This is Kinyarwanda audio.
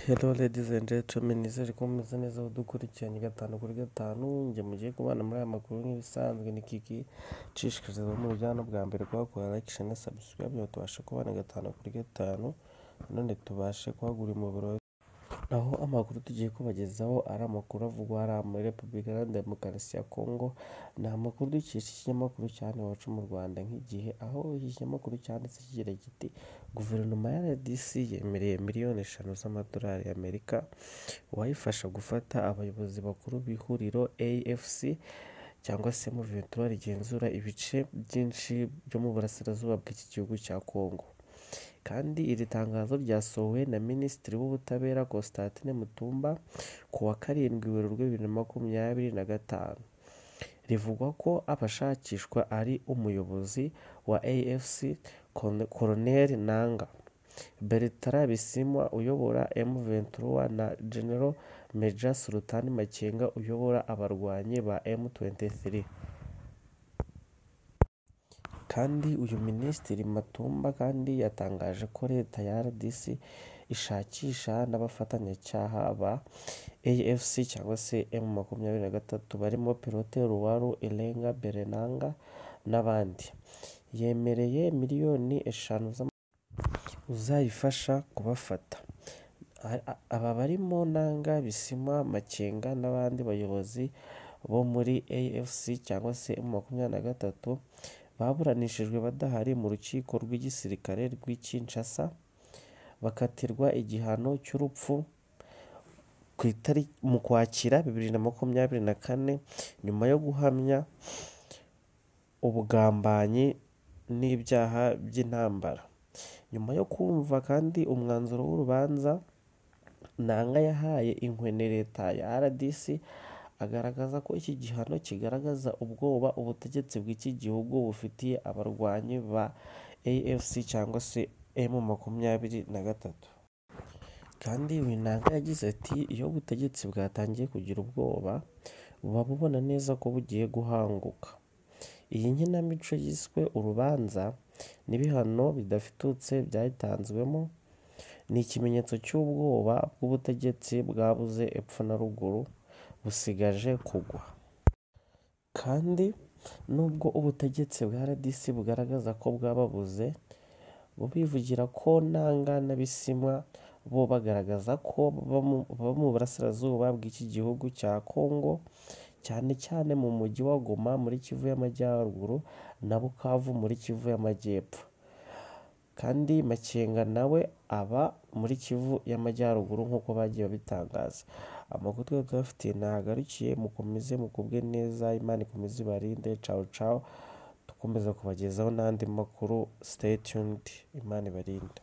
Hello ladies and gentlemen, nizere ko mumeze neza dukurikiranye gatanu kuri gatanu. Njye mugiye kubana muri aya makuru nk'ibisanzwe ni Kiki nshishikariza mu bijyana bwa mbere kuhakora like na subscribe ngo tubashe kubana gatanu kuri gatanu, none tubashe kuhagura umuburo. Aho amakuru tugiye kubagezaho ari amakuru avugwa hariya muri Repubulika Iharanira Demokarasi ya Kongo. Ni amakuru dukesha ikinyamakuru cyane iwacu mu Rwanda nk'igihe, aho iki kinyamakuru cyanditse kigira kiti guverinoma ya RDC yemereye miliyoni 5 z'amadolari y'Amerika uwayifasha gufata abayobozi bakuru b'ihuriro AFC cyangwa se M23 rigenzura ibice byinshi byo mu burasirazuba bw'iki gihugu cya Kongo. Kandi iri tangazo ryasohowe na Minisitiri w'Ubutabera Constantine Mutumba ku wa 7 Werurwe 2025. Rivugwa ko abashakishwa ari umuyobozi wa AFC Colonel Nanga, Bertrand Bisimwa uyobora M23 na General Major Sultan Makenga uyobora abarwanyi ba M23. Kandi uyu Minisitiri Matumba kandi yatangaje ko leta ya RDC ishakisha n'abafatanyacyaha ba AFC cyangwa se M23 barimo Pilote Ruwaru Elenga Berenanga n'abandi. Yemereye miliyoni 5 uzayifasha kubafata. Aba barimo Nanga, Bisimwa, Makenga n'abandi bayobozi bo muri AFC cyangwa se M23 baburanishijwe badahari mu rukiko rw'igisirikare rw'i Kinshasa, bakatirwa igihano cy'urupfu mu Kwakira 2024 nyuma yo guhamya ubugambanyi n'ibyaha by'intambara. Nyuma yo kumva kandi umwanzuro w'urubanza, Nanga yahaye inkwenene leta ya RDC agaragaza ko iki gihano kigaragaza ubwoba ubutegetsi bw'iki gihugu bufitiye abarwanyi ba AFC cyangwa se M23. Kandi Nanga yagize ati iyo ubutegetsi bwatangiye kugira ubwoba buba bubona neza ko bugiye guhanguka. Iyi nkinamico yiswe urubanza n'ibihano bidafitutse byayitanzwemo ni ikimenyetso cy'ubwoba bw'ubutegetsi bwabuze epfo na ruguru busigaje kugwa. Kandi nubwo ubutegetsi bwa RDC bugaragaza ko bwababuze, bubivugira ko Nanga na Bisimwa bo bagaragaza ko baba mu burasirazuba bw'iki gihugu cya Kongo, cyane cyane mu mujyi wa Goma muri Kivu y'Amajyaruguru na Bukavu muri Kivu y'Amajyepfo. Kandi Makenga nawe aba muri Kivu y'Amajyaruguru nk'uko bagiye babitangaza. Amakuru twari tubafitiye nahagarukiye, mukomeze mukubwe neza, Imana ikomeze ibarinde. Ciao ciao, dukomeza kubagezaho n'andi makuru. Stay tuned, Imana ibarinde.